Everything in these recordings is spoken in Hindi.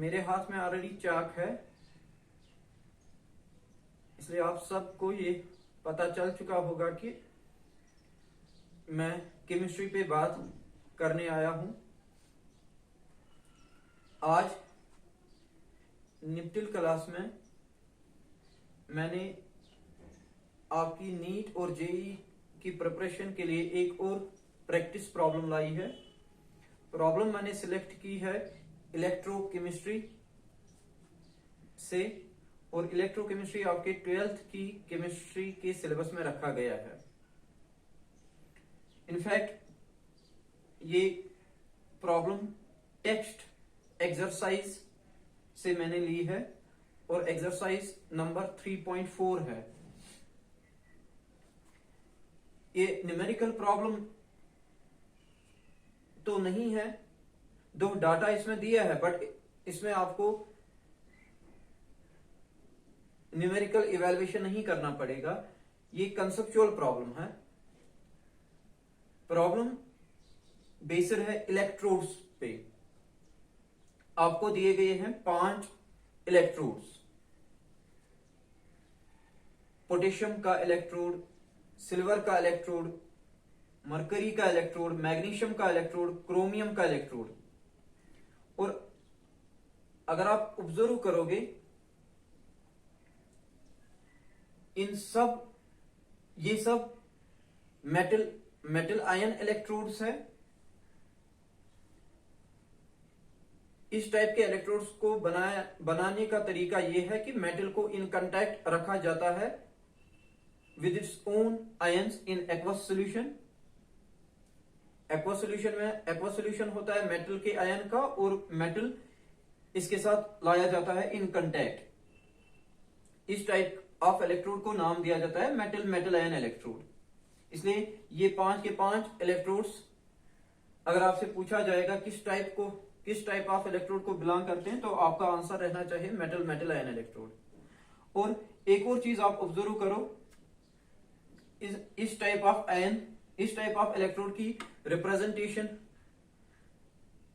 मेरे हाथ में ऑलरेडी चाक है, इसलिए आप सबको ये पता चल चुका होगा कि मैं केमिस्ट्री पे बात करने आया हूं। आज निफ्टिल क्लास में मैंने आपकी नीट और जेई की प्रिपरेशन के लिए एक और प्रैक्टिस प्रॉब्लम लाई है। प्रॉब्लम मैंने सिलेक्ट की है इलेक्ट्रोकेमिस्ट्री से, और इलेक्ट्रोकेमिस्ट्री आपके 12th की केमिस्ट्री के सिलेबस में रखा गया है। इनफैक्ट ये प्रॉब्लम टेक्स्ट एक्सरसाइज से मैंने ली है और एक्सरसाइज नंबर 3.4 है। ये न्यूमेरिकल प्रॉब्लम तो नहीं है, दो डाटा इसमें दिया है, बट इसमें आपको न्यूमेरिकल इवैल्यूएशन नहीं करना पड़ेगा। ये कंसेप्चुअल प्रॉब्लम है। प्रॉब्लम बेस्ड है इलेक्ट्रोड्स पे। आपको दिए गए हैं 5 इलेक्ट्रोड्स। पोटेशियम का इलेक्ट्रोड, सिल्वर का इलेक्ट्रोड, मरकरी का इलेक्ट्रोड, मैग्नीशियम का इलेक्ट्रोड, क्रोमियम का इलेक्ट्रोड। और अगर आप ऑब्जर्व करोगे ये सब मेटल आयन इलेक्ट्रोड्स है। इस टाइप के इलेक्ट्रोड्स को बनाने का तरीका यह है कि मेटल को इन कांटेक्ट रखा जाता है with its own ions in aqueous solution. Aqueous solution होता है मेटल के आयन का, और मेटल इसके साथ लाया जाता है इन कांटेक्ट। इस टाइप ऑफ इलेक्ट्रोड को नाम दिया जाता है मेटल आयन इलेक्ट्रोड। इसलिए ये 5 के 5 इलेक्ट्रोड्स, अगर आपसे पूछा जाएगा किस टाइप ऑफ इलेक्ट्रोड को बिलोंग करते हैं, तो आपका आंसर रहना चाहिए मेटल आयन इलेक्ट्रोड। और एक और चीज आप ऑब्जर्व करो, इस टाइप ऑफ इलेक्ट्रोड की रिप्रेजेंटेशन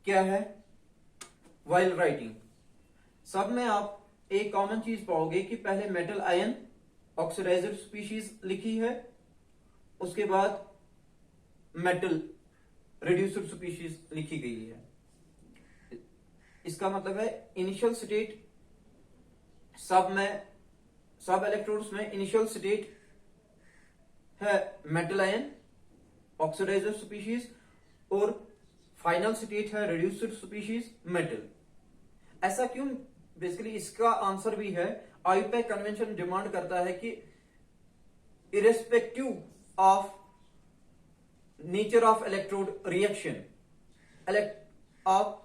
क्या है व्हाइल राइटिंग। सब में आप एक कॉमन चीज पाओगे कि पहले मेटल आयन ऑक्सीडाइज्ड स्पीशीज लिखी है, उसके बाद मेटल रिड्यूस्ड स्पीशीज लिखी गई है। इसका मतलब है इनिशियल स्टेट सब इलेक्ट्रोड्स में इनिशियल स्टेट है मेटल आयन ऑक्सीडाइज्ड स्पीशीज, और फाइनल स्टेट है रिड्यूस्ड स्पीशीज मेटल। ऐसा क्यों? बेसिकली इसका आंसर भी है, आईयूपैक कन्वेंशन डिमांड करता है कि irrespective of nature of electrode reaction, आप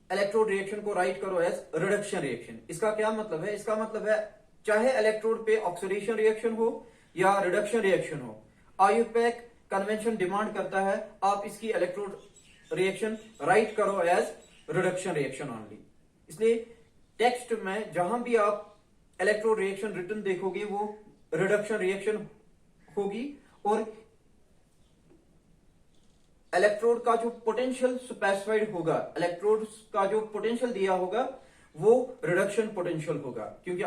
इलेक्ट्रोड रिएक्शन को राइट करो एज रिडक्शन रिएक्शन। इसका क्या मतलब है? इसका मतलब है चाहे इलेक्ट्रोड पे ऑक्सीडेशन रिएक्शन हो या रिडक्शन रिएक्शन हो, आईयूपैक कन्वेंशन डिमांड करता है आप इसकी इलेक्ट्रोड रिएक्शन राइट करो एज रिडक्शन रिएक्शन ओनली। इसलिए टेक्स्ट में जहां भी आप इलेक्ट्रोड रिएक्शन रिटन देखोगे वो रिडक्शन रिएक्शन होगी, और इलेक्ट्रोड का जो पोटेंशियल स्पेसिफाइड होगा, इलेक्ट्रोड का जो पोटेंशियल दिया होगा वो रिडक्शन पोटेंशियल होगा। क्योंकि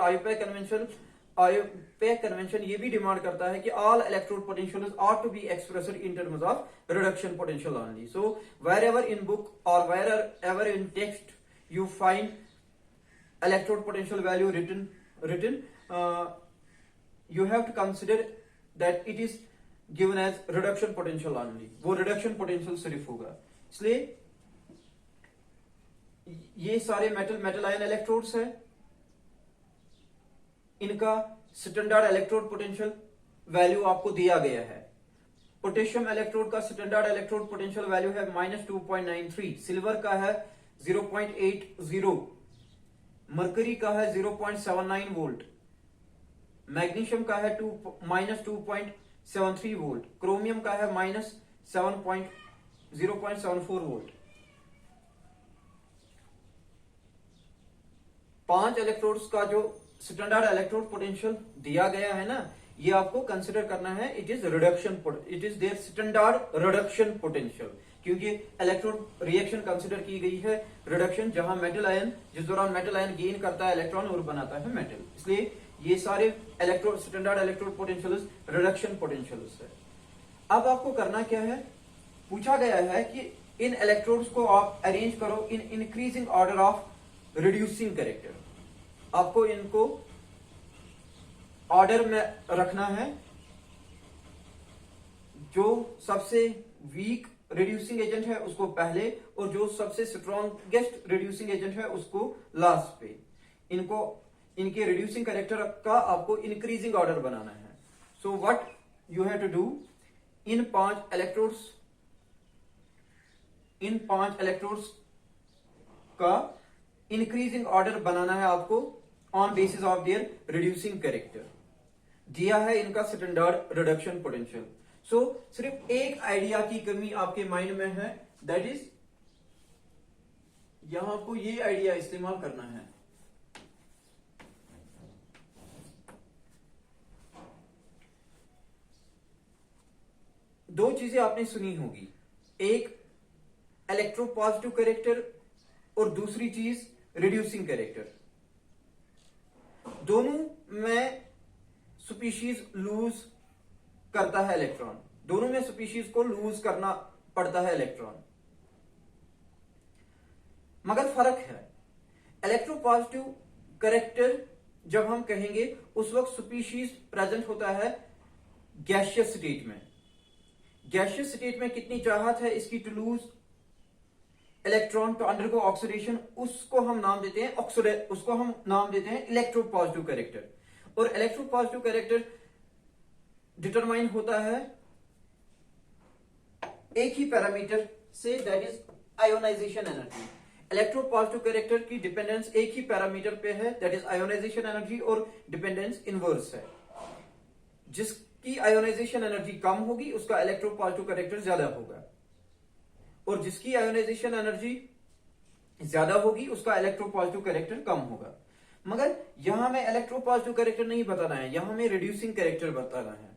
आईयूपैक कन्वेंशन ये भी डिमांड करता है कि all electrode potentials are to be expressed in terms of reduction potential only. So where in book और where in text you find electrode potential value written, you have to consider that it is given as reduction potential only। वो reduction potential सिर्फ होगा। इसलिए ये सारे मेटल आयन इलेक्ट्रोड्स है, इनका स्टैंडर्ड इलेक्ट्रोड पोटेंशियल वैल्यू आपको दिया गया है। पोटेशियम इलेक्ट्रोड का स्टैंडर्ड इलेक्ट्रोड पोटेंशियल वैल्यू है -2.93, सिल्वर का है 0.80, मरकरी का है 0.79 वोल्ट, मैग्नीशियम का है -2.73 वोल्ट, क्रोमियम का है -0.74 वोल्ट। 5 इलेक्ट्रोड्स का जो स्टैंडर्ड इलेक्ट्रोड पोटेंशियल दिया गया है ना, ये आपको कंसिडर करना है, it is reduction, it is their standard reduction potential, क्योंकि इलेक्ट्रोड रिएक्शन कंसिडर की गई है रिडक्शन, जहां मेटल आयन, जिस दौरान मेटल आयन गेन करता है इलेक्ट्रॉन और बनाता है मेटल, इसलिए ये सारे electrode standard electrode potentials reduction potentials है। अब आपको करना क्या है, पूछा गया है कि इन इलेक्ट्रोड्स को आप अरेंज करो in increasing order of reducing character. आपको इनको ऑर्डर में रखना है, जो सबसे वीक रिड्यूसिंग एजेंट है उसको पहले, और जो सबसे स्ट्रॉन्गेस्ट रिड्यूसिंग एजेंट है उसको लास्ट पे। इनको इनके रिड्यूसिंग कैरेक्टर का आपको इंक्रीजिंग ऑर्डर बनाना है। So what you have to do, इन पांच इलेक्ट्रोड्स का इंक्रीजिंग ऑर्डर बनाना है आपको on basis of their reducing character. दिया है इनका स्टैंडर्ड रिडक्शन पोटेंशियल। सो सिर्फ एक आइडिया की कमी आपके माइंड में है, दैट इज यहां आपको ये आइडिया इस्तेमाल करना है। दो चीजें आपने सुनी होगी, एक इलेक्ट्रोपॉजिटिव कैरेक्टर और दूसरी चीज रिड्यूसिंग कैरेक्टर। दोनों में स्पीशीज लूज करता है इलेक्ट्रॉन, दोनों में स्पीशीज को लूज करना पड़ता है इलेक्ट्रॉन, मगर फर्क है। इलेक्ट्रोपॉजिटिव कैरेक्टर जब हम कहेंगे उस वक्त स्पीशीज प्रेजेंट होता है गैसियस स्टेट में। गैसियस स्टेट में कितनी चाहत है इसकी to lose electron to undergo oxidation, उसको हम नाम देते हैं इलेक्ट्रोपॉजिटिव कैरेक्टर। और इलेक्ट्रोपॉजिटिव कैरेक्टर डिटरमाइन होता है एक ही पैरामीटर से, that is ionisation energy. Electropositive character की डिपेंडेंस एक ही पैरामीटर पे है, दैट इज आयोनाइजेशन एनर्जी, और डिपेंडेंस इनवर्स है। जिसकी आयोनाइजेशन एनर्जी कम होगी उसका इलेक्ट्रोपॉजिटिव कैरेक्टर ज्यादा होगा, और जिसकी आयोनाइजेशन एनर्जी ज्यादा होगी उसका इलेक्ट्रोपॉजिटिव कैरेक्टर कम होगा। मगर यहां में इलेक्ट्रोपॉजिटिव कैरेक्टर नहीं बताना है, यहां में रिड्यूसिंग कैरेक्टर बताना है।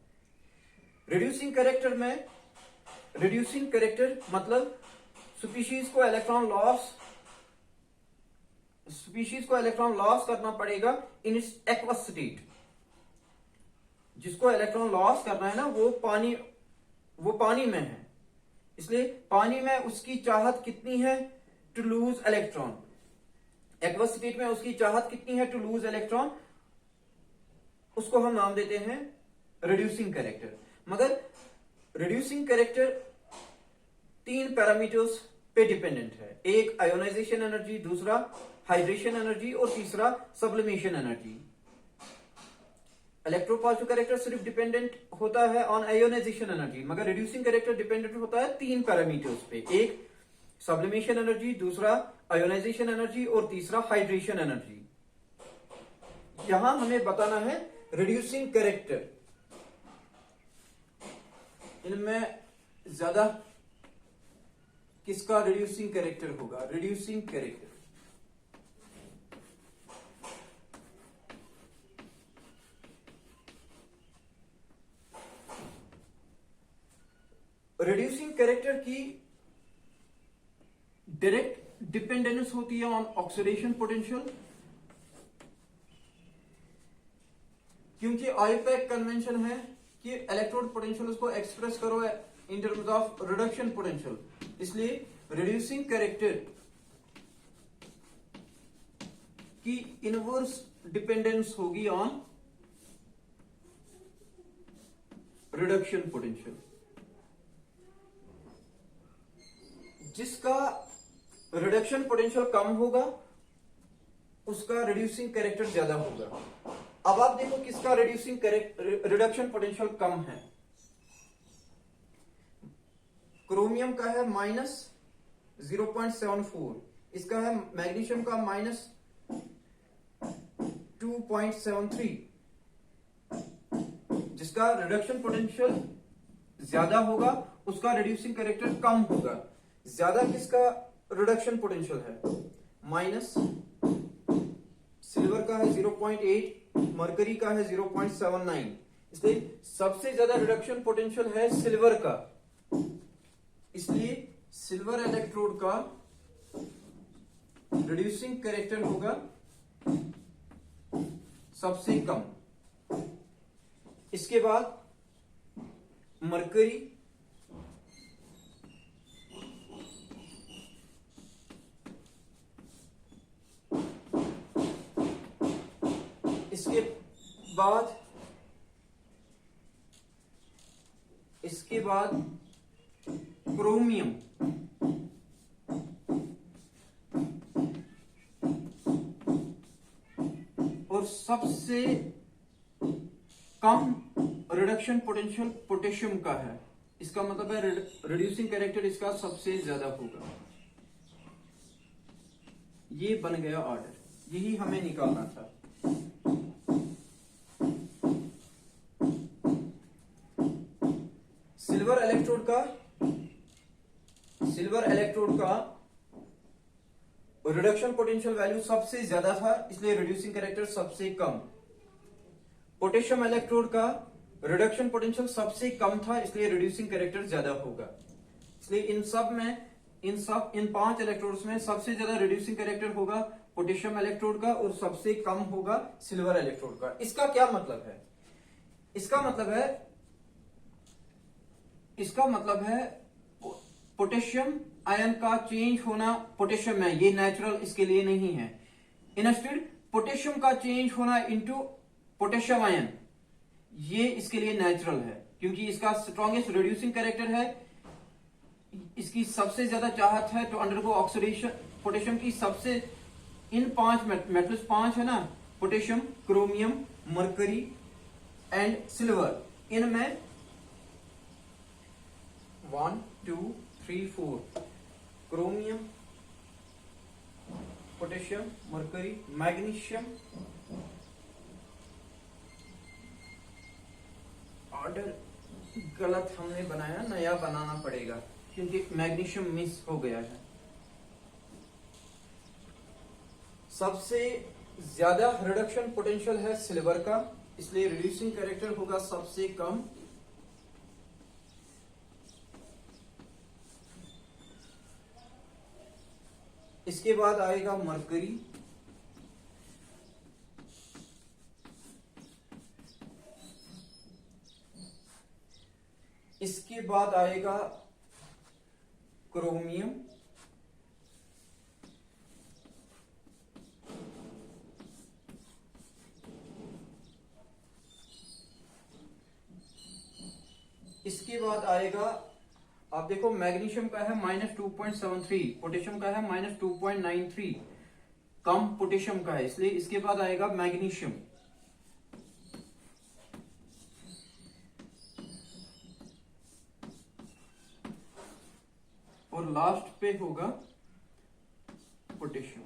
रिड्यूसिंग कैरेक्टर मतलब स्पीशीज को इलेक्ट्रॉन लॉस करना पड़ेगा इन इट्स एक्वस स्टेट। जिसको इलेक्ट्रॉन लॉस करना है ना, वो पानी में है, इसलिए पानी में उसकी चाहत कितनी है to lose electron. Aqueous state में उसकी चाहत कितनी है टू लूज इलेक्ट्रॉन, उसको हम नाम देते हैं रिड्यूसिंग कैरेक्टर। मगर रिड्यूसिंग कैरेक्टर 3 पैरामीटर्स पे डिपेंडेंट है, एक आयोनाइजेशन एनर्जी, दूसरा हाइड्रेशन एनर्जी, और तीसरा सब्लिमेशन एनर्जी। इलेक्ट्रोपॉजिटिव कैरेक्टर सिर्फ डिपेंडेंट होता है ऑन आयोनाइजेशन एनर्जी, मगर रिड्यूसिंग कैरेक्टर डिपेंडेंट होता है 3 पैरामीटर्स पे, एक सब्लिमेशन एनर्जी, दूसरा आयोनाइजेशन एनर्जी, और तीसरा हाइड्रेशन एनर्जी। यहां हमें बताना है रिड्यूसिंग कैरेक्टर, इनमें ज्यादा किसका रिड्यूसिंग कैरेक्टर होगा। रिड्यूसिंग कैरेक्टर की डायरेक्ट डिपेंडेंस होती है ऑन ऑक्सीडेशन पोटेंशियल, क्योंकि आईपैक कन्वेंशन है कि इलेक्ट्रोड पोटेंशियल को एक्सप्रेस करो इन टर्म्स ऑफ रिडक्शन पोटेंशियल, इसलिए रिड्यूसिंग कैरेक्टर की इनवर्स डिपेंडेंस होगी ऑन रिडक्शन पोटेंशियल। जिसका रिडक्शन पोटेंशियल कम होगा उसका रिड्यूसिंग कैरेक्टर ज्यादा होगा। अब आप देखो किसका रिडक्शन पोटेंशियल कम है। क्रोमियम का है -0.74, इसका है मैग्नीशियम का -2.73। जिसका रिडक्शन पोटेंशियल ज्यादा होगा उसका रिड्यूसिंग कैरेक्टर कम होगा। ज्यादा किसका रिडक्शन पोटेंशियल है, माइनस सिल्वर का है 0.8, मरकरी का है 0.79, इसलिए सबसे ज्यादा रिडक्शन पोटेंशियल है सिल्वर का, इसलिए सिल्वर इलेक्ट्रोड का रिड्यूसिंग कैरेक्टर होगा सबसे कम। इसके बाद मरकरी, इसके बाद क्रोमियम, और सबसे कम रिडक्शन पोटेंशियल पोटेशियम का है। इसका मतलब है रिड्यूसिंग कैरेक्टर इसका सबसे ज्यादा होगा। ये बन गया ऑर्डर, यही हमें निकालना था। सिल्वर इलेक्ट्रोड का रिडक्शन पोटेंशियल वैल्यू सबसे ज्यादा था, इसलिए रिड्यूसिंग कैरेक्टर सबसे कम। पोटेशियम इलेक्ट्रोड का रिडक्शन पोटेंशियल सबसे कम था, इसलिए रिड्यूसिंग कैरेक्टर ज्यादा होगा। इसलिए इन 5 इलेक्ट्रोड्स में सबसे ज्यादा रिड्यूसिंग कैरेक्टर होगा पोटेशियम इलेक्ट्रोड का और सबसे कम होगा सिल्वर इलेक्ट्रोड का। इसका क्या मतलब है? इसका मतलब है पोटेशियम आयन का चेंज होना, पोटेशियम है ये नेचुरल, इसके लिए नहीं है। इंस्टेड पोटेशियम का चेंज होना इनटू पोटेशियम आयन, ये इसके लिए नेचुरल है, क्योंकि इसका स्ट्रॉन्गेस्ट रिड्यूसिंग कैरेक्टर है, इसकी सबसे ज्यादा चाहत है टू अंडरगो ऑक्सीडेशन। पोटेशियम की सबसे, इन 5 मेटल्स 5 है ना, potassium, chromium, mercury and silver, इनमें 1 2 3 4 chromium, potassium, mercury, magnesium. Order गलत हमने बनाया, नया बनाना पड़ेगा क्योंकि मैग्नीशियम मिस हो गया है। सबसे ज्यादा रिडक्शन पोटेंशियल है सिल्वर का, इसलिए रिड्यूसिंग कैरेक्टर होगा सबसे कम। इसके बाद आएगा मरकरी, इसके बाद आएगा क्रोमियम, इसके बाद आएगा, आप देखो मैग्नीशियम का है -2.73, पोटेशियम का है -2.93, कम पोटेशियम का है, इसलिए इसके बाद आएगा मैग्नीशियम। और लास्ट पे होगा पोटेशियम।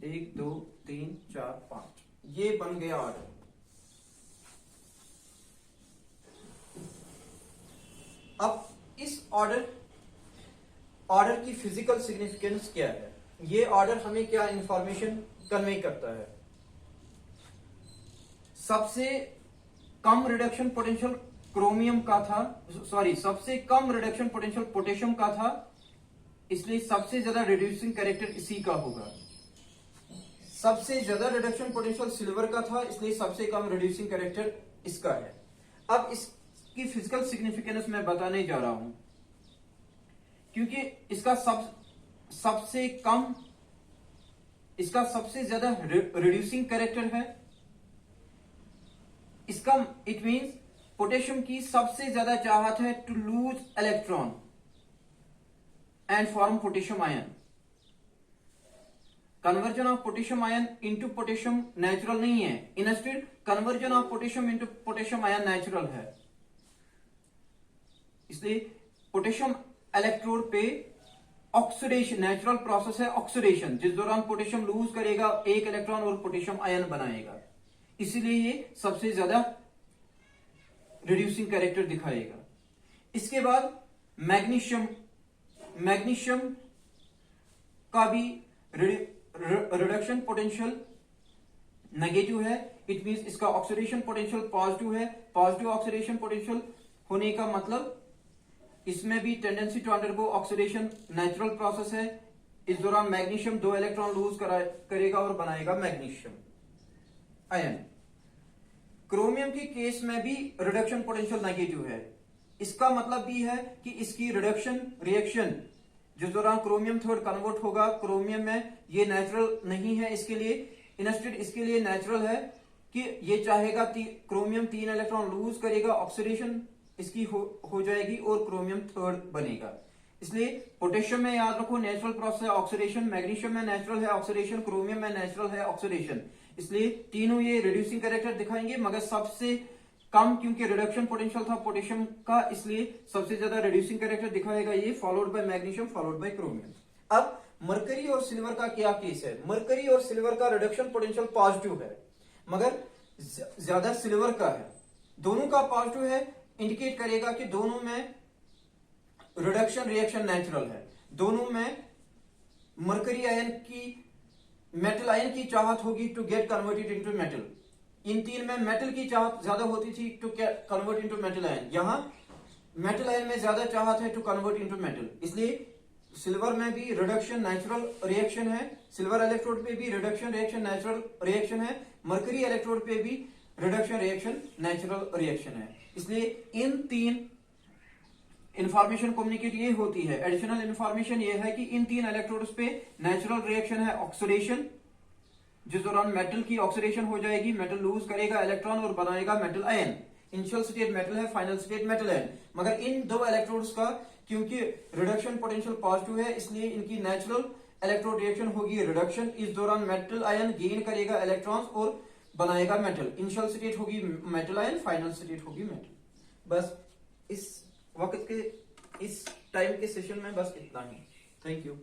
1 2 3 4 5, ये बन गया ऑर्डर। अब इस ऑर्डर की फिजिकल सिग्निफिकेंस क्या है? ये ऑर्डर हमें क्या इंफॉर्मेशन कन्वे करता है? सबसे कम रिडक्शन पोटेंशियल क्रोमियम का था, सॉरी सबसे कम रिडक्शन पोटेंशियल पोटेशियम का था, इसलिए सबसे ज्यादा रिड्यूसिंग कैरेक्टर इसी का होगा। सबसे ज्यादा रिडक्शन पोटेंशियल सिल्वर का था, इसलिए सबसे कम रिड्यूसिंग कैरेक्टर इसका है। अब इसकी फिजिकल सिग्निफिकेंस मैं बताने जा रहा हूं, क्योंकि इसका सबसे कम, इसका सबसे ज्यादा रिड्यूसिंग कैरेक्टर है। इसका इट मींस पोटेशियम की सबसे ज्यादा चाहत है to lose electron and form potassium ion. Conversion of potassium ion into potassium natural नहीं है, instead conversion of potassium into potassium ion natural है। इसलिए पोटेशियम इलेक्ट्रोड पे ऑक्सीडेशन नेचुरल प्रोसेस है, ऑक्सीडेशन, जिस दौरान पोटेशियम लूज करेगा एक इलेक्ट्रॉन और पोटेशियम आयन बनाएगा, इसीलिए ये सबसे ज्यादा रिड्यूसिंग कैरेक्टर दिखाएगा। इसके बाद मैग्नीशियम, मैग्नीशियम का भी रिडक्शन पोटेंशियल नेगेटिव है, इट मींस इसका ऑक्सीडेशन पोटेंशियल पॉजिटिव है। पॉजिटिव ऑक्सीडेशन पोटेंशियल होने का मतलब इसमें भी tendency to undergo oxidation natural process है। इस दौरान मैग्नीशियम 2 इलेक्ट्रॉन लूज करेगा और बनाएगा मैग्नीशियम आयन। क्रोमियम की केस में भी रिडक्शन पोटेंशियल नेगेटिव है। इसका मतलब भी है कि इसकी रिडक्शन रिएक्शन जिस दौरान क्रोमियम थर्ड कन्वर्ट होगा, क्रोमियम में ये नेचुरल नहीं है, इसके लिए इंस्टेड इसके लिए नेचुरल है कि ये चाहेगा क्रोमियम 3 इलेक्ट्रॉन लूज करेगा, ऑक्सीडेशन इसकी हो जाएगी और क्रोमियम थर्ड बनेगा। इसलिए पोटेशियम में याद रखो नेचुरल प्रोसेस है ऑक्सीडेशन, मैग्नीशियम में नेचुरल है ऑक्सीडेशन, क्रोमियम में नेचुरल है ऑक्सीडेशन। इसलिए तीनों ये रिड्यूसिंग कैरेक्टर दिखाएंगे, मगर सबसे कम क्योंकि रिडक्शन पोटेंशियल था पोटेशियम का, इसलिए सबसे ज्यादा रिड्यूसिंग कैरेक्टर दिखाएगा ये, followed by magnesium, followed by chromium. अब मरकरी और सिल्वर का क्या केस है? मरकरी और सिल्वर का रिडक्शन पोटेंशियल पॉजिटिव है, मगर ज्यादा सिल्वर का है। दोनों का पॉजिटिव है इंडिकेट करेगा कि दोनों में रिडक्शन रिएक्शन नेचुरल है। दोनों में मरकरी आयन की मेटल आयन की चाहत होगी to get converted into metal. इन तीन में मेटल की चाहत ज्यादा होती थी to convert into metal ion, यहां मेटल आयन में ज्यादा चाहत है टू कन्वर्ट इनटू मेटल। इसलिए सिल्वर में भी रिडक्शन नेचुरल रिएक्शन है, सिल्वर इलेक्ट्रोड पे भी रिडक्शन रिएक्शन नेचुरल रिएक्शन है, मरकरी इलेक्ट्रोड पे भी रिडक्शन रिएक्शन नेचुरल रिएक्शन है। इसलिए इन तीन इंफॉर्मेशन कम्युनिकेट ये होती है। एडिशनल इंफॉर्मेशन ये है कि इन तीन इलेक्ट्रोड्स पे नेचुरल रिएक्शन है ऑक्सीडेशन, जिस दौरान मेटल की ऑक्सीडेशन हो जाएगी, मेटल लूज करेगा इलेक्ट्रॉन और बनाएगा metal ion. Initial state metal है, फाइनल स्टेट मेटल आयन। मगर इन दो इलेक्ट्रोड्स का क्योंकि रिडक्शन पोटेंशियल पॉजिटिव है, इसलिए इनकी नेचुरल इलेक्ट्रोड रिएक्शन होगी रिडक्शन। इस दौरान मेटल आयन गेन करेगा इलेक्ट्रॉन्स और बनाएगा मेटल। इनिशियल स्टेट होगी मेटल आयन, फाइनल स्टेट होगी मेटल। बस इस वक्त के इस टाइम के सेशन में बस इतना ही। Thank you.